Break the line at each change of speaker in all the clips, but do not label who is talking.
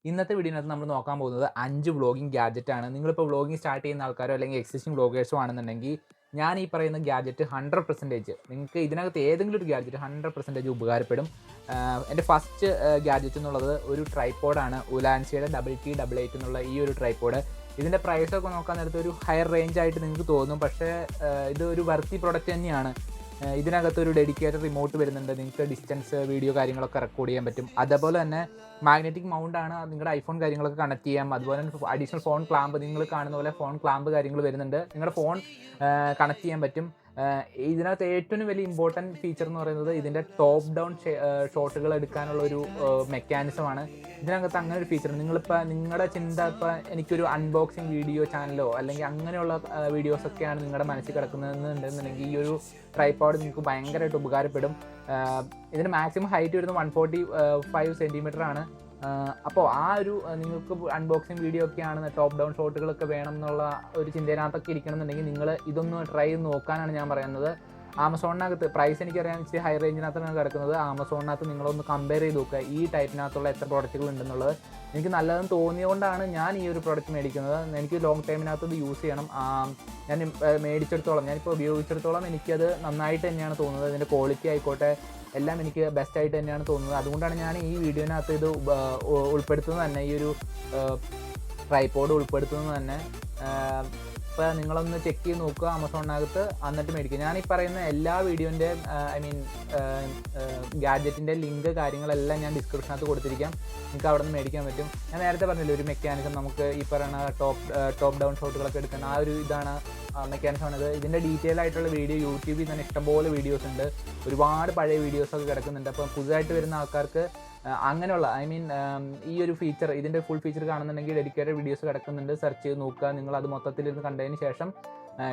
ഇന്നത്തെ വീഡിയോനകത്ത് നമ്മൾ നോക്കാൻ പോകുന്നത് 5 വ്ളോഗിംഗ് ഗാഡ്ജറ്റാണ്. നിങ്ങളിപ്പോൾ വ്ളോഗിംഗ് സ്റ്റാർട്ട് ചെയ്യുന്ന ആൾക്കാരോ അല്ലെങ്കിൽ എക്സിസ്റ്റിംഗ് വ്ളോഗേഴ്സോ ആണെന്നുണ്ടെങ്കിൽ ഞാൻ ഈ പറയുന്ന ഗാഡ്ജറ്റ് 100% നിങ്ങൾക്ക് ഇതിനകത്ത് ഏതെങ്കിലും ഒരു ഗാഡ്ജറ്റ് 100% ഉപകാരപ്പെടും. എൻ്റെ ഫസ്റ്റ് ഗാഡ്ജറ്റ് എന്നുള്ളത് ഒരു ട്രൈപ്പോഡാണ്. ഉലാൻസിയുടെ WT88 എന്നുള്ള ഈ ഒരു ട്രൈപ്പോഡ്. ഇതിൻ്റെ പ്രൈസൊക്കെ നോക്കാൻ നേരത്തെ ഒരു ഹയർ റേഞ്ച് ആയിട്ട് നിങ്ങൾക്ക് തോന്നും, പക്ഷേ ഇത് ഒരു വർത്തി പ്രൊഡക്റ്റ് തന്നെയാണ്. ഇതിനകത്തൊരു ഡെഡിക്കേറ്റഡ് റിമോട്ട് വരുന്നുണ്ട്. നിങ്ങൾക്ക് ഡിസ്റ്റൻസ് വീഡിയോ കാര്യങ്ങളൊക്കെ റെക്കോർഡ് ചെയ്യാൻ പറ്റും. അതേപോലെ തന്നെ മാഗ്നറ്റിക് മൗണ്ടാണ്, നിങ്ങളുടെ ഐഫോൺ കാര്യങ്ങളൊക്കെ കണക്ട് ചെയ്യാം. അതുപോലെ തന്നെ അഡീഷണൽ ഫോൺ ക്ലാമ്പ്, നിങ്ങൾ കാണുന്ന പോലെ ഫോൺ ക്ലാമ്പ് കാര്യങ്ങൾ വരുന്നുണ്ട്. നിങ്ങളുടെ ഫോൺ കണക്ട് ചെയ്യാൻ പറ്റും. ഇതിനകത്ത് ഏറ്റവും വലിയ ഇമ്പോർട്ടൻറ്റ് ഫീച്ചർ എന്ന് പറയുന്നത് ഇതിൻ്റെ ടോപ്പ് ഡൗൺ ഷോട്ടുകൾ എടുക്കാനുള്ള ഒരു മെക്കാനിസമാണ്. ഇതിനകത്ത് അങ്ങനെ ഒരു ഫീച്ചർ നിങ്ങളിപ്പോൾ നിങ്ങളുടെ ചിന്ത ഇപ്പോൾ എനിക്കൊരു അൺബോക്സിങ് വീഡിയോ ചാനലോ അല്ലെങ്കിൽ അങ്ങനെയുള്ള വീഡിയോസൊക്കെയാണ് നിങ്ങളുടെ മനസ്സിൽ കിടക്കുന്നതെന്നുണ്ടെന്നുണ്ടെങ്കിൽ ഈ ഒരു ട്രൈപ്പോഡ് നിങ്ങൾക്ക് ഭയങ്കരമായിട്ട് ഉപകാരപ്പെടും. ഇതിന് മാക്സിമം ഹൈറ്റ് വരുന്നത് 145 സെൻറ്റിമീറ്റർ ആണ്. അപ്പോൾ ആ ഒരു നിങ്ങൾക്ക് അൺബോക്സിങ് വീഡിയോ ഒക്കെയാണ് ടോപ്പ് ഡൗൺ ഷോട്ടുകളൊക്കെ വേണം എന്നുള്ള ഒരു ചിന്തയിനകത്തൊക്കെ ഇരിക്കണമെന്നുണ്ടെങ്കിൽ നിങ്ങൾ ഇതൊന്ന് ട്രൈ ചെയ്ത് നോക്കാനാണ് ഞാൻ പറയുന്നത്. ആമസോണിനകത്ത് പ്രൈസ് എനിക്കറിയാൻ ഇച്ചിരി ഹൈ റേഞ്ചിനകത്താണ് കിടക്കുന്നത്. ആമസോണിനകത്ത് നിങ്ങളൊന്ന് കമ്പയർ ചെയ്ത് നോക്കുക ഈ ടൈപ്പിനകത്തുള്ള എത്ര പ്രോഡക്റ്റുകൾ ഉണ്ടെന്നുള്ളത്. എനിക്ക് നല്ലതെന്ന് തോന്നിയതുകൊണ്ടാണ് ഞാൻ ഈ ഒരു പ്രോഡക്റ്റ് മേടിക്കുന്നത്. എനിക്ക് ലോങ് ടൈമിനകത്ത് ഇത് യൂസ് ചെയ്യണം. ഞാൻ മേടിച്ചെടുത്തോളം, ഞാനിപ്പോൾ ഉപയോഗിച്ചെടുത്തോളം എനിക്കത് നന്നായിട്ട് തന്നെയാണ് തോന്നുന്നത്. അതിൻ്റെ ക്വാളിറ്റി ആയിക്കോട്ടെ എല്ലാം എനിക്ക് ബെസ്റ്റായിട്ട് തന്നെയാണ് തോന്നുന്നത്. അതുകൊണ്ടാണ് ഞാൻ ഈ വീഡിയോനകത്ത് ഇത് ഉൾപ്പെടുത്തുന്നത് തന്നെ, ഈ ഒരു ട്രൈപ്പോഡ് ഉൾപ്പെടുത്തുന്നത് തന്നെ. ഇപ്പോൾ നിങ്ങളൊന്ന് ചെക്ക് ചെയ്ത് നോക്കുക ആമസോണിനകത്ത്, എന്നിട്ട് മേടിക്കുക. ഞാൻ ഈ പറയുന്ന എല്ലാ വീഡിയോൻ്റെ ഗാഡ്ജറ്റിൻ്റെ ലിങ്ക് കാര്യങ്ങളെല്ലാം ഞാൻ ഡിസ്ക്രിപ്ഷനകത്ത് കൊടുത്തിരിക്കാം. നിങ്ങൾക്ക് അവിടെ നിന്ന് മേടിക്കാൻ പറ്റും. ഞാൻ നേരത്തെ പറഞ്ഞില്ലേ ഒരു മെക്കാനിസം, നമുക്ക് ഈ പറയുന്ന ടോപ്പ് ഡൗൺ ഷോട്ടുകളൊക്കെ എടുക്കുന്ന ആ ഒരു ഇതാണ് മെക്കാനിസമാണിത്. ഇതിൻ്റെ ഡീറ്റെയിൽ ആയിട്ടുള്ള വീഡിയോ യൂട്യൂബിൽ തന്നെ ഇഷ്ടംപോലെ വീഡിയോസ് ഉണ്ട്. ഒരുപാട് പഴയ വീഡിയോസൊക്കെ കിടക്കുന്നുണ്ട്. അപ്പോൾ പുതുതായിട്ട് വരുന്ന ആൾക്കാർക്ക് അങ്ങനെയുള്ള ഈ ഒരു ഫീച്ചർ, ഇതിൻ്റെ ഫുൾ ഫീച്ചർ കാണുന്നുണ്ടെങ്കിൽ ഡെഡിക്കേറ്റഡ് വീഡിയോസ് കിടക്കുന്നുണ്ട്. സെർച്ച് ചെയ്ത് നോക്കുക. നിങ്ങളത് മൊത്തത്തിലിരുന്ന് കണ്ടതിന് ശേഷം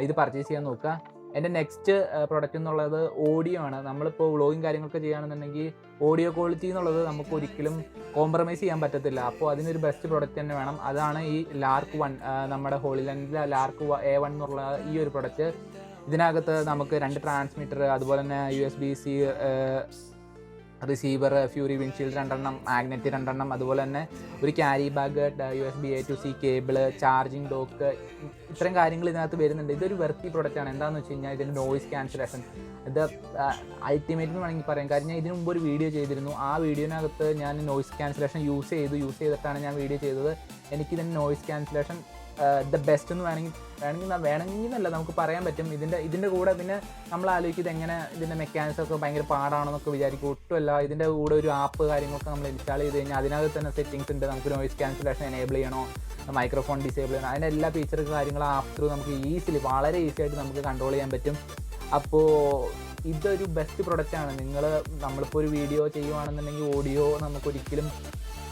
ഇത് പർച്ചേസ് ചെയ്യാൻ നോക്കുക. എൻ്റെ നെക്സ്റ്റ് പ്രൊഡക്റ്റ് എന്നുള്ളത് ഓഡിയോ ആണ്. നമ്മളിപ്പോൾ വ്ളോഗിങ് കാര്യങ്ങളൊക്കെ ചെയ്യുകയാണെന്നുണ്ടെങ്കിൽ ഓഡിയോ ക്വാളിറ്റി എന്നുള്ളത് നമുക്ക് ഒരിക്കലും കോംപ്രമൈസ് ചെയ്യാൻ പറ്റത്തില്ല. അപ്പോൾ അതിനൊരു ബെസ്റ്റ് പ്രൊഡക്റ്റ് തന്നെ വേണം. അതാണ് ഈ ലാർക്ക് 1, നമ്മുടെ ഹോളിലാൻഡിലെ ലാർക്ക് A1 എന്നുള്ള ഈ ഒരു പ്രൊഡക്റ്റ്. ഇതിനകത്ത് നമുക്ക് 2 ട്രാൻസ്മിറ്റർ, അതുപോലെ തന്നെ USB-C receiver, fury windshield 2 magnet 2, അതുപോലെ തന്നെ ഒരു carry bag, USB-A to C cable, charging dock, ഇത്രയും കാര്യങ്ങൾ ഇതിനകത്ത് വരുന്നുണ്ട്. ഇതൊരു വെർത്തി പ്രൊഡക്റ്റാണ്. എന്താണെന്ന് വെച്ച് കഴിഞ്ഞാൽ ഇതിൻ്റെ നോയിസ് ക്യാൻസലേഷൻ ഇത് അൾട്ടിമേറ്റ് എന്ന് വേണമെങ്കിൽ പറയാം. കാര്യം ഞാൻ ഇതിനു മുമ്പ് ഒരു വീഡിയോ ചെയ്തിരുന്നു. ആ വീഡിയോനകത്ത് ഞാൻ നോയിസ് ക്യാൻസലേഷൻ യൂസ് ചെയ്തിട്ടാണ് ഞാൻ വീഡിയോ ചെയ്തത്. എനിക്കിതിൻ്റെ നോയിസ് ക്യാൻസലേഷൻ ദ ബെസ്റ്റ് എന്ന് വേണമെങ്കിൽ എന്നല്ല നമുക്ക് പറയാൻ പറ്റും. ഇതിൻ്റെ കൂടെ പിന്നെ നമ്മൾ ആലോചിക്കുന്നത് എങ്ങനെ ഇതിൻ്റെ മെക്കാനിക്സൊക്കെ ഭയങ്കര പാടാണെന്നൊക്കെ വിചാരിക്കും. ഒട്ടുമല്ല. ഇതിൻ്റെ കൂടെ ഒരു ആപ്പ് കാര്യങ്ങളൊക്കെ നമ്മൾ ഇൻസ്റ്റാൾ ചെയ്ത് കഴിഞ്ഞാൽ അതിനകത്ത് തന്നെ സെറ്റിങ്സ് ഉണ്ട്. നമുക്ക് നോയിസ് ക്യാൻസലേഷൻ എനേബിൾ ചെയ്യണോ, മൈക്രോഫോൺ ഡിസേബിൾ ചെയ്യണം, അതിൻ്റെ എല്ലാ ഫീച്ചർ കാര്യങ്ങളും ആപ്പ് ത്രൂ നമുക്ക് വളരെ ഈസി ആയിട്ട് നമുക്ക് കൺട്രോൾ ചെയ്യാൻ പറ്റും. അപ്പോൾ ഇതൊരു ബെസ്റ്റ് പ്രൊഡക്റ്റാണ്. നമ്മളിപ്പോൾ ഒരു വീഡിയോ ചെയ്യുകയാണെന്നുണ്ടെങ്കിൽ ഓഡിയോ നമുക്കൊരിക്കലും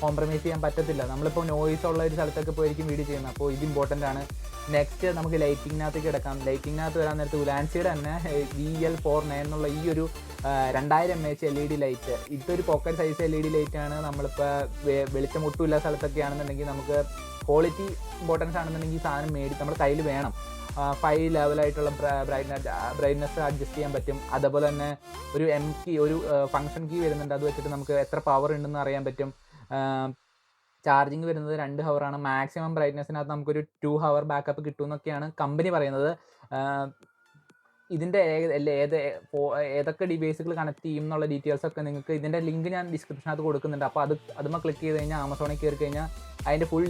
കോംപ്രമൈസ് ചെയ്യാൻ പറ്റത്തില്ല. നമ്മളിപ്പോൾ നോയിസ് ഉള്ള ഒരു സ്ഥലത്തൊക്കെ പോയിരിക്കും വീഡിയോ ചെയ്യുന്നത്. അപ്പോൾ ഇത് ഇമ്പോർട്ടൻ്റ് ആണ്. നെക്സ്റ്റ് നമുക്ക് ലൈറ്റിങ്ങിനകത്തേക്ക് കിടക്കാം. ലൈറ്റിങ്ങിനകത്ത് വരാൻ നേരത്ത് ഉലാൻസിയുടെ തന്നെ VL49 എന്നുള്ള ഈ ഒരു 2000 mAh LED ലൈറ്റ്. ഇതൊരു പോക്കറ്റ് സൈസ് LED ലൈറ്റാണ്. നമ്മളിപ്പോൾ വെളിച്ചം ഒട്ടുമില്ല സ്ഥലത്തൊക്കെ ആണെന്നുണ്ടെങ്കിൽ നമുക്ക് ക്വാളിറ്റി ഇമ്പോർട്ടൻസ് ആണെന്നുണ്ടെങ്കിൽ ഈ സാധനം നമ്മുടെ കയ്യിൽ വേണം. 5 ലെവലായിട്ടുള്ള ബ്രൈറ്റ്നസ് അഡ്ജസ്റ്റ് ചെയ്യാൻ പറ്റും. അതേപോലെ തന്നെ ഒരു കീ, ഒരു ഫങ്ഷൻ കീ വരുന്നുണ്ട്. അത് വെച്ചിട്ട് നമുക്ക് എത്ര പവർ ഉണ്ടെന്ന് അറിയാൻ പറ്റും. ചാർജിങ് വരുന്നത് 2 ഹവറാണ്. മാക്സിമം ബ്രൈറ്റ്നസ്സിനകത്ത് നമുക്കൊരു 2 ഹവർ ബാക്കപ്പ് കിട്ടുമെന്നൊക്കെയാണ് കമ്പനി പറയുന്നത്. ഇതിൻ്റെ ഏതൊക്കെ ഡിവൈസുകൾ കണക്ട് ചെയ്യും എന്നുള്ള ഡീറ്റെയിൽസൊക്കെ നിങ്ങൾക്ക് ഇതിൻ്റെ ലിങ്ക് ഞാൻ ഡിസ്ക്രിപ്ഷനകത്ത് കൊടുക്കുന്നുണ്ട്. അപ്പോൾ അതുമ്മ ക്ലിക്ക് ചെയ്ത് കഴിഞ്ഞാൽ ആമസോണിൽ കയറി കഴിഞ്ഞാൽ അതിൻ്റെ ഫുൾ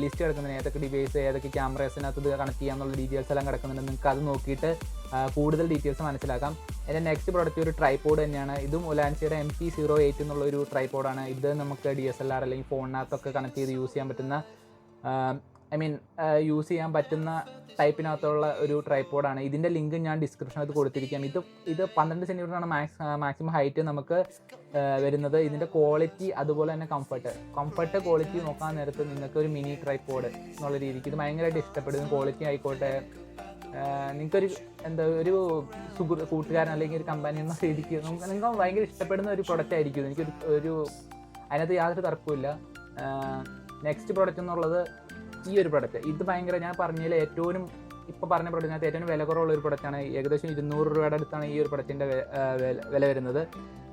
ലിസ്റ്റ് കിടക്കുന്നുണ്ട്. ഏതൊക്കെ ഡിവൈസ്, ഏതൊക്കെ ക്യാമറസിനകത്ത് ഇത് കണക്ട് ചെയ്യാമെന്നുള്ള ഡീറ്റെയിൽസ് എല്ലാം കിടക്കുന്നുണ്ട്. നിങ്ങൾക്ക് അത് നോക്കിയിട്ട് കൂടുതൽ ഡീറ്റെയിൽസ് മനസ്സിലാക്കാം. എൻ്റെ നെക്സ്റ്റ് പ്രോഡക്റ്റ് ഒരു ട്രൈപ്പോഡ് തന്നെയാണ്. ഇതും ഉലാൻസിയുടെ MP08 എന്നുള്ള ഒരു ട്രൈപ്പോഡാണ്. ഇത് നമുക്ക് DSLR അല്ലെങ്കിൽ ഫോണിനകത്തൊക്കെ കണക്ട് ചെയ്ത് യൂസ് ചെയ്യാൻ പറ്റുന്ന ടൈപ്പിനകത്തുള്ള ഒരു ട്രൈപ്പോഡാണ്. ഇതിൻ്റെ ലിങ്ക് ഞാൻ ഡിസ്ക്രിപ്ഷനകത്ത് കൊടുത്തിരിക്കാം. ഇത് 12 സെൻറ്റിമീറ്ററാണ് മാക്സിമം ഹൈറ്റ് നമുക്ക് വരുന്നത്. ഇതിൻ്റെ ക്വാളിറ്റി അതുപോലെ തന്നെ കംഫർട്ട് ക്വാളിറ്റി നോക്കാൻ നേരത്ത് നിങ്ങൾക്ക് ഒരു മിനി ട്രൈപ്പോഡ് എന്നുള്ള രീതിക്ക് ഇത് ഭയങ്കരമായിട്ട് ഇഷ്ടപ്പെടും. ക്വാളിറ്റി ആയിക്കോട്ടെ, നിങ്ങൾക്കൊരു ഒരു കൂട്ടുകാരൻ അല്ലെങ്കിൽ ഒരു കമ്പനി എന്ന രീതിക്ക് നിങ്ങൾക്ക് ഭയങ്കര ഇഷ്ടപ്പെടുന്ന ഒരു പ്രൊഡക്റ്റ് ആയിരിക്കും. അതിനകത്ത് യാതൊരു തർക്കമില്ല. നെക്സ്റ്റ് പ്രൊഡക്റ്റ് എന്നുള്ളത് ഈ ഒരു പ്രൊഡക്റ്റ്. ഇത് ഭയങ്കര, ഞാൻ പറഞ്ഞതിൽ ഏറ്റവും ഇപ്പോൾ പറഞ്ഞ പ്രൊഡക്റ്റിനകത്ത് ഏറ്റവും വില കുറവുള്ള ഒരു പ്രൊഡക്റ്റാണ്. ഏകദേശം 200 രൂപയുടെ അടുത്താണ് ഈ ഒരു പ്രൊഡക്റ്റിൻ്റെ വില വരുന്നത്.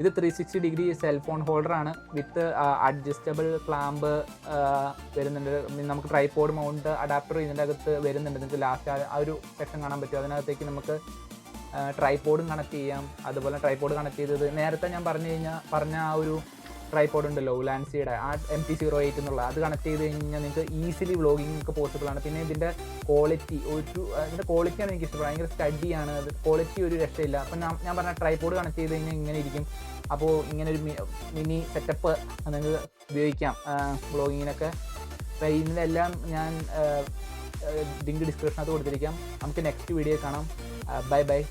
ഇത് 360 ഡിഗ്രി സെൽഫോൺ ഹോൾഡറാണ് വിത്ത് അഡ്ജസ്റ്റബിൾ ക്ലാമ്പ് വരുന്നുണ്ട്. നമുക്ക് ട്രൈപോഡ് മൗണ്ട് അഡാപ്റ്റർ ഇതിൻ്റെ അകത്ത് വരുന്നുണ്ട്. നിങ്ങൾക്ക് ലാസ്റ്റ് ആ ഒരു സെക്ഷൻ കാണാൻ പറ്റും. അതിനകത്തേക്ക് നമുക്ക് ട്രൈപോഡും കണക്ട് ചെയ്യാം. അതുപോലെ ട്രൈപോഡ് കണക്ട് ചെയ്തത് നേരത്തെ ഞാൻ പറഞ്ഞ ആ ഒരു ട്രൈപോഡ് ഉണ്ടല്ലോ ഉലാൻസിയുടെ ആ MT-08 എന്നുള്ള, അത് കണക്ട് ചെയ്ത് കഴിഞ്ഞാൽ നിങ്ങൾക്ക് ഈസിലി വ്ളോഗിങ് ഒക്കെ പോസിബിൾ ആണ്. പിന്നെ ഇതിൻ്റെ ക്വാളിറ്റിയാണ് എനിക്ക് ഇഷ്ടപ്പെടുന്നത്. ഭയങ്കര സ്റ്റഡിയാണ് അത്, ക്വാളിറ്റി ഒരു രക്ഷയില്ല. അപ്പം ഞാൻ പറഞ്ഞ ട്രൈപോഡ് കണക്ട് ചെയ്ത് കഴിഞ്ഞാൽ ഇങ്ങനെ ഇരിക്കും. അപ്പോൾ ഇങ്ങനെ ഒരു മിനി സെറ്റപ്പ് നിങ്ങൾക്ക് ഉപയോഗിക്കാം വ്ളോഗിങ്ങിനൊക്കെ. അപ്പോൾ ഇതിനെല്ലാം ഞാൻ ലിങ്ക് ഡിസ്ക്രിപ്ഷനകത്ത് കൊടുത്തിരിക്കാം. നമുക്ക് നെക്സ്റ്റ് വീഡിയോ കാണാം. Bye bye.